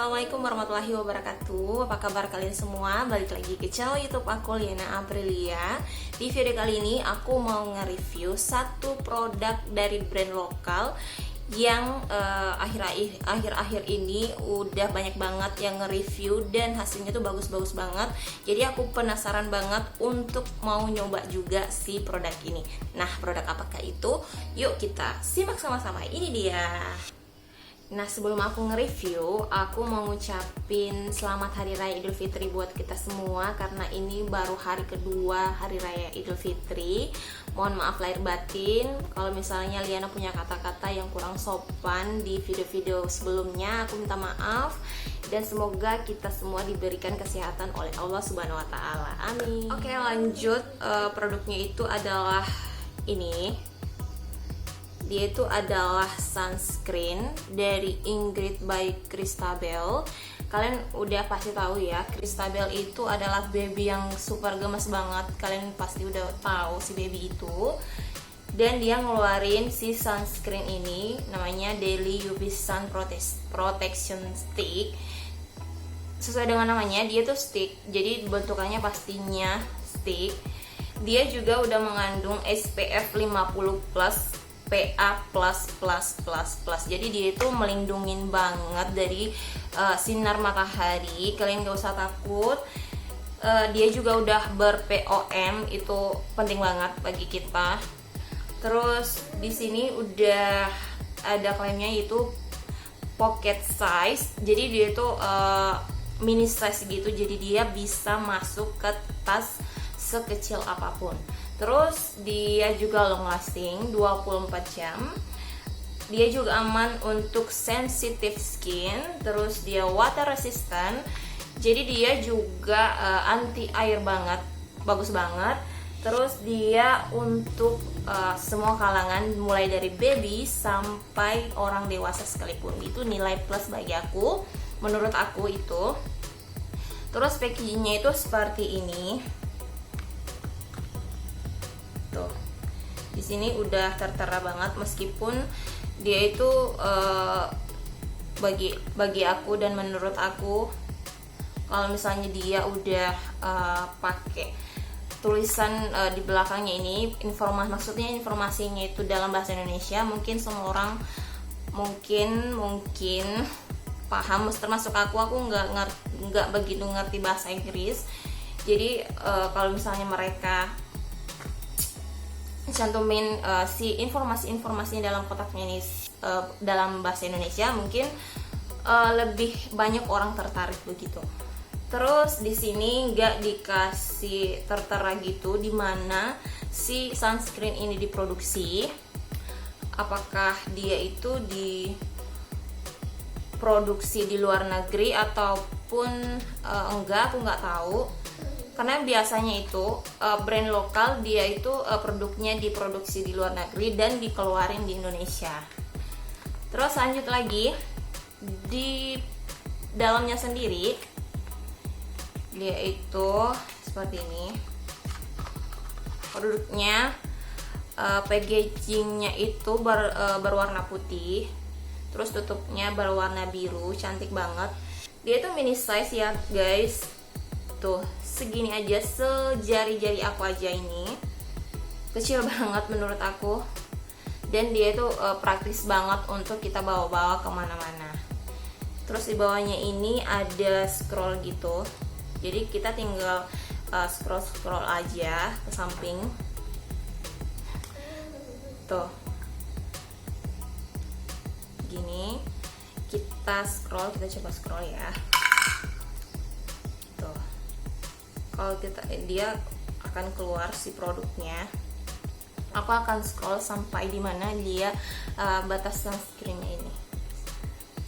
Assalamualaikum warahmatullahi wabarakatuh. Apa kabar kalian semua? Balik lagi ke channel YouTube aku, Liana Aprilia. Di video kali ini aku mau nge-review satu produk dari brand lokal yang akhir-akhir ini udah banyak banget yang nge-review dan hasilnya tuh bagus-bagus banget. Jadi aku penasaran banget untuk mau nyoba juga si produk ini. Nah, produk apakah itu? Yuk kita simak sama-sama. Ini dia. Nah, sebelum aku nge-review, aku mau ngucapin selamat Hari Raya Idul Fitri buat kita semua, karena ini baru hari kedua Hari Raya Idul Fitri. Mohon maaf lahir batin kalau misalnya Liana punya kata-kata yang kurang sopan di video-video sebelumnya, aku minta maaf. Dan semoga kita semua diberikan kesehatan oleh Allah Subhanahu wa Ta'ala. Amin. Oke, lanjut. Produknya itu adalah ini. Dia itu adalah sunscreen dari Ingrid by Christabel. Kalian udah pasti tahu ya, Christabel itu adalah baby yang super gemes banget. Kalian pasti udah tahu si baby itu. Dan dia ngeluarin si sunscreen ini, namanya Daily UV Sun Protection Stick. Sesuai dengan namanya, dia tuh stick. Jadi bentukannya pastinya stick. Dia juga udah mengandung SPF 50+, PA++++. Jadi dia itu melindungin banget dari sinar matahari. Kalian gak usah takut. Dia juga udah ber-POM, itu penting banget bagi kita. Terus di sini udah ada klaimnya yaitu pocket size. Jadi dia itu mini size gitu. Jadi dia bisa masuk ke tas sekecil apapun. Terus dia juga long lasting 24 jam. Dia juga aman untuk sensitive skin. Terus dia water resistant. Jadi dia juga anti air banget, bagus banget. Terus dia untuk semua kalangan, mulai dari baby sampai orang dewasa sekalipun. Itu nilai plus bagi aku, menurut aku itu. Terus packagingnya itu seperti ini. Tuh, di sini udah tertera banget, meskipun dia itu bagi aku dan menurut aku, kalau misalnya dia udah pakai tulisan di belakangnya ini, maksudnya informasinya itu dalam bahasa Indonesia, mungkin semua orang mungkin paham, termasuk aku nggak begitu ngerti bahasa Inggris. Jadi kalau misalnya mereka cantumin si informasinya dalam kotaknya ini dalam bahasa Indonesia, mungkin lebih banyak orang tertarik begitu. Terus di sini nggak dikasih tertera gitu di mana si sunscreen ini diproduksi. Apakah dia itu diproduksi di luar negeri ataupun enggak, aku nggak tahu. Karena biasanya itu brand lokal dia itu produknya diproduksi di luar negeri dan dikeluarin di Indonesia. Terus lanjut lagi, di dalamnya sendiri dia itu seperti ini. Produknya packagingnya itu berwarna putih. Terus tutupnya berwarna biru, cantik banget. Dia itu mini size ya guys. Tuh, segini aja, sejari-jari aku aja ini. Kecil banget menurut aku. Dan dia itu praktis banget untuk kita bawa-bawa kemana-mana. Terus di bawahnya ini ada scroll gitu. Jadi kita tinggal scroll aja ke samping. Tuh, gini. Kita coba scroll ya. Kalau dia akan keluar si produknya. Aku akan scroll sampai di mana dia batas sunscreennya ini.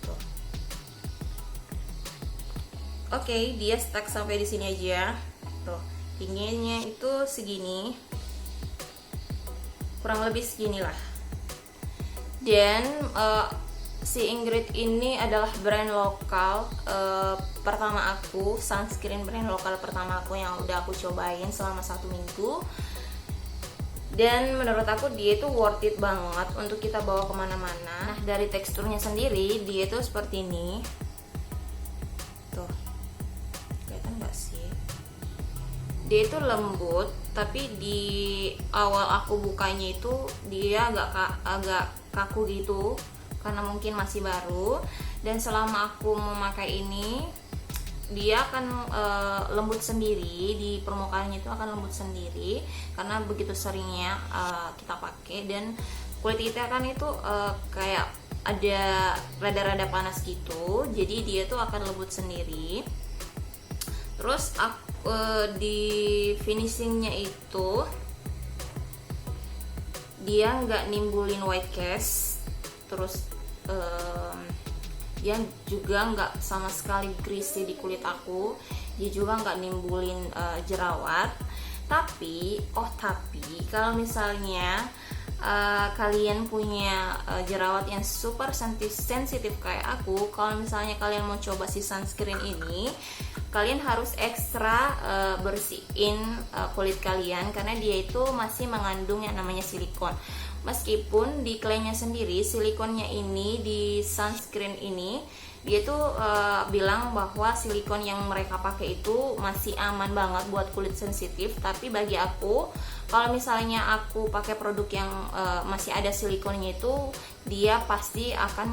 Tuh. Oke, dia stuck sampai di sini aja. Tuh, tingginya itu segini, kurang lebih segini lah. Dan si Ingrid ini adalah brand lokal pertama aku, sunscreen brand lokal pertama aku yang udah aku cobain selama 1 minggu. Dan menurut aku dia itu worth it banget untuk kita bawa kemana-mana. Nah, dari teksturnya sendiri dia itu seperti ini. dia itu lembut, tapi di awal aku bukanya itu dia agak kaku gitu karena mungkin masih baru. Dan selama aku memakai ini dia akan lembut sendiri, di permukaannya itu akan lembut sendiri karena begitu seringnya kita pakai. Dan kulit kita kan itu kayak ada rada-rada panas gitu, jadi dia tuh akan lembut sendiri. Terus di finishingnya itu dia nggak nimbulin white cast, terus dia juga nggak sama sekali greasy di kulit aku, dia juga nggak nimbulin jerawat. Tapi kalau misalnya kalian punya jerawat yang super sensitif kayak aku, kalau misalnya kalian mau coba si sunscreen ini, kalian harus ekstra bersihin kulit kalian karena dia itu masih mengandung yang namanya silikon. Meskipun di klaimnya sendiri silikonnya ini di sunscreen ini dia tuh bilang bahwa silikon yang mereka pakai itu masih aman banget buat kulit sensitif, tapi bagi aku kalau misalnya aku pakai produk yang masih ada silikonnya itu, dia pasti akan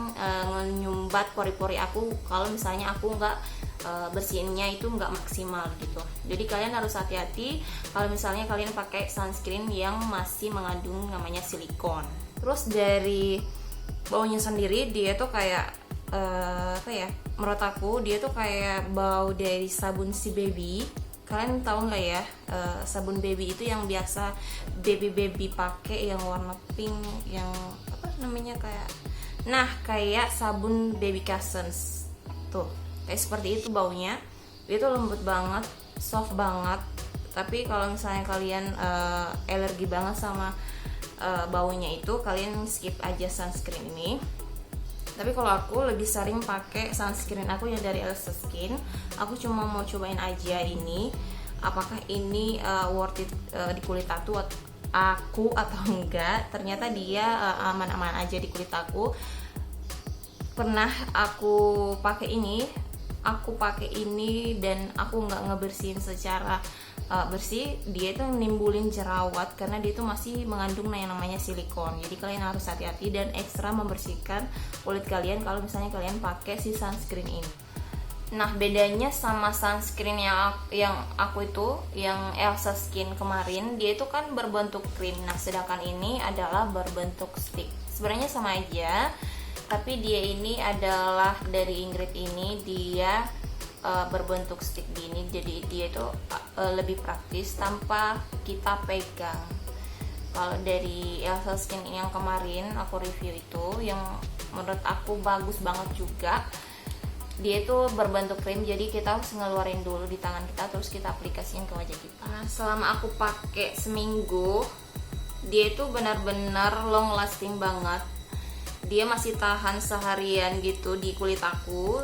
menyumbat pori-pori aku kalau misalnya aku nggak bersihinnya itu nggak maksimal gitu. Jadi kalian harus hati-hati kalau misalnya kalian pakai sunscreen yang masih mengandung namanya silikon. Terus dari baunya sendiri dia tuh kayak apa ya, menurut aku dia tuh kayak bau dari sabun si baby. Kalian tahu nggak ya sabun baby itu yang biasa baby pakai, yang warna pink, yang apa namanya, kayak sabun baby Cousins tuh, kayak seperti itu baunya. Dia tuh lembut banget, soft banget. Tapi kalau misalnya kalian alergi banget sama baunya itu, kalian skip aja sunscreen ini. Tapi kalau aku lebih sering pakai sunscreen aku yang dari Elsa Skin. Aku cuma mau cobain aja ini, apakah ini worth it di kulit aku atau enggak. Ternyata dia aman-aman aja di kulit aku. Pernah aku pakai ini dan aku nggak ngebersihin secara bersih, dia itu nimbulin jerawat karena dia itu masih mengandung yang namanya silikon. Jadi kalian harus hati-hati dan ekstra membersihkan kulit kalian kalau misalnya kalian pakai si sunscreen ini. Nah, bedanya sama sunscreen yang aku itu, yang Elsa Skin kemarin, dia itu kan berbentuk krim. Nah, sedangkan ini adalah berbentuk stick. Sebenarnya sama aja, tapi dia ini adalah dari Ingrid ini dia berbentuk stick gini, jadi dia itu lebih praktis tanpa kita pegang. Kalau dari Elsa Skin yang kemarin aku review itu, yang menurut aku bagus banget juga, dia itu berbentuk krim, jadi kita harus ngeluarin dulu di tangan kita terus kita aplikasiin ke wajah kita. Nah, selama aku pakai seminggu, dia itu benar-benar long lasting banget. Dia masih tahan seharian gitu di kulit aku.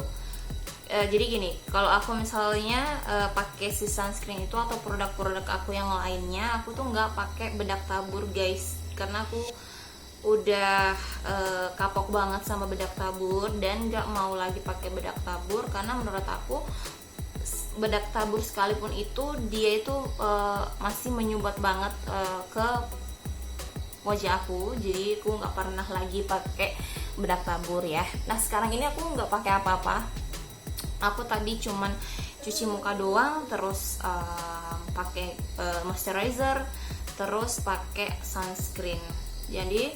Jadi gini, kalau aku misalnya pakai si sunscreen itu atau produk-produk aku yang lainnya, aku tuh nggak pakai bedak tabur guys, karena aku udah kapok banget sama bedak tabur dan nggak mau lagi pakai bedak tabur, karena menurut aku bedak tabur sekalipun itu dia itu masih menyumbat banget ke wajah aku. Jadi aku nggak pernah lagi pakai bedak tabur ya. Nah, sekarang ini aku nggak pakai apa-apa. Aku tadi cuman cuci muka doang, terus pakai moisturizer, terus pakai sunscreen. Jadi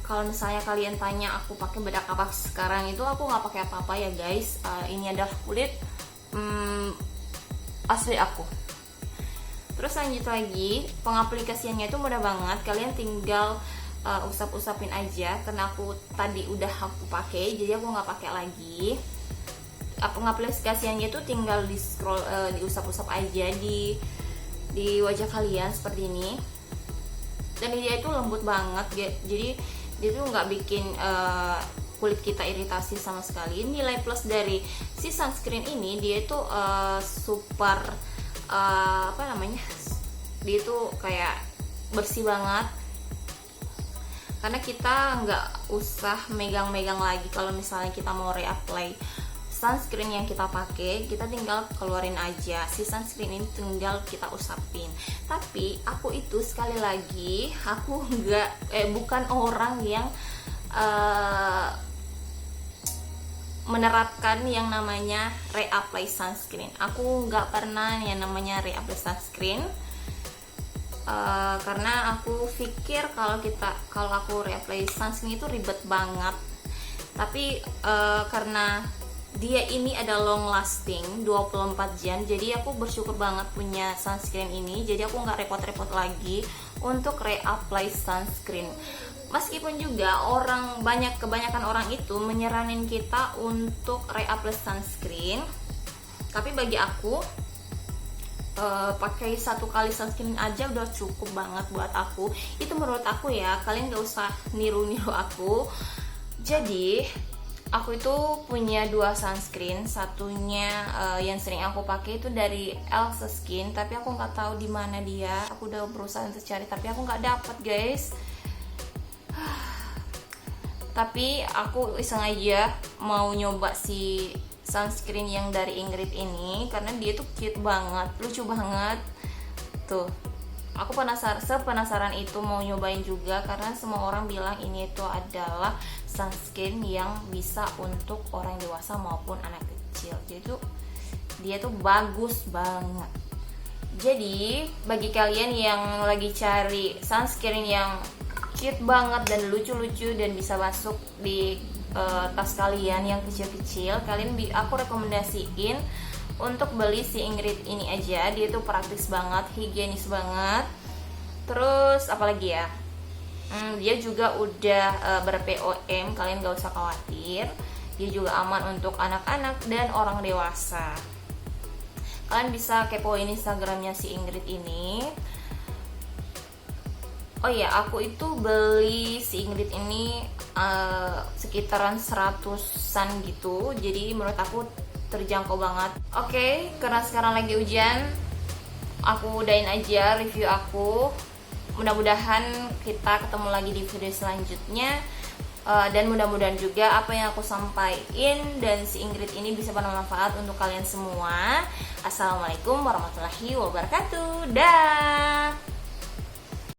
kalau misalnya kalian tanya aku pakai bedak apa sekarang, itu aku nggak pakai apa-apa ya guys. Ini adalah kulit asli aku. Terus lanjut lagi, pengaplikasiannya itu mudah banget. Kalian tinggal usap-usapin aja, karena aku tadi udah aku pakai, jadi aku nggak pakai lagi. Pengaplikasiannya itu tinggal di scroll, diusap-usap aja di wajah kalian seperti ini. Dan dia itu lembut banget, jadi dia tuh nggak bikin kulit kita iritasi sama sekali. Nilai plus dari si sunscreen ini, dia itu super dia tuh kayak bersih banget, karena kita nggak usah megang-megang lagi kalau misalnya kita mau reapply sunscreen yang kita pakai, kita tinggal keluarin aja. Si sunscreen ini tinggal kita usapin. Tapi aku itu sekali lagi, aku bukan orang yang menerapkan yang namanya reapply sunscreen. Aku nggak pernah yang namanya reapply sunscreen. Karena aku pikir kalau aku reapply sunscreen itu ribet banget. Tapi karena dia ini ada long lasting 24 jam, jadi aku bersyukur banget punya sunscreen ini. Jadi aku nggak repot-repot lagi untuk reapply sunscreen. Meskipun juga kebanyakan orang itu menyaranin kita untuk reapply sunscreen, tapi bagi aku pakai 1 kali sunscreen aja udah cukup banget buat aku. Itu menurut aku ya, kalian gak usah niru-niru aku. Jadi aku itu punya 2 sunscreen. Satunya yang sering aku pakai itu dari Elsa Skin, tapi aku nggak tahu di mana dia. Aku udah berusaha untuk cari, tapi aku nggak dapat, guys. Tapi aku iseng aja mau nyoba si sunscreen yang dari Ingrid ini karena dia tuh cute banget, lucu banget. Tuh, aku penasaran itu mau nyobain juga karena semua orang bilang ini tuh adalah sunscreen yang bisa untuk orang dewasa maupun anak kecil. Jadi tuh dia tuh bagus banget. Jadi bagi kalian yang lagi cari sunscreen yang cute banget dan lucu-lucu dan bisa masuk di tas kalian yang kecil-kecil, aku rekomendasiin untuk beli si Ingrid ini aja. Dia tuh praktis banget, higienis banget. Terus apalagi ya, dia juga udah ber-POM, kalian gak usah khawatir. Dia juga aman untuk anak-anak dan orang dewasa. Kalian bisa kepoin Instagramnya si Ingrid ini. Oh iya, aku itu beli si Ingrid ini sekitaran 100-an gitu. Jadi menurut aku terjangkau banget. Oke, karena sekarang lagi hujan, aku udahin aja review aku. Mudah-mudahan kita ketemu lagi di video selanjutnya. Dan mudah-mudahan juga apa yang aku sampaikan dan si Ingrid ini bisa bermanfaat untuk kalian semua. Assalamualaikum warahmatullahi wabarakatuh. Dah.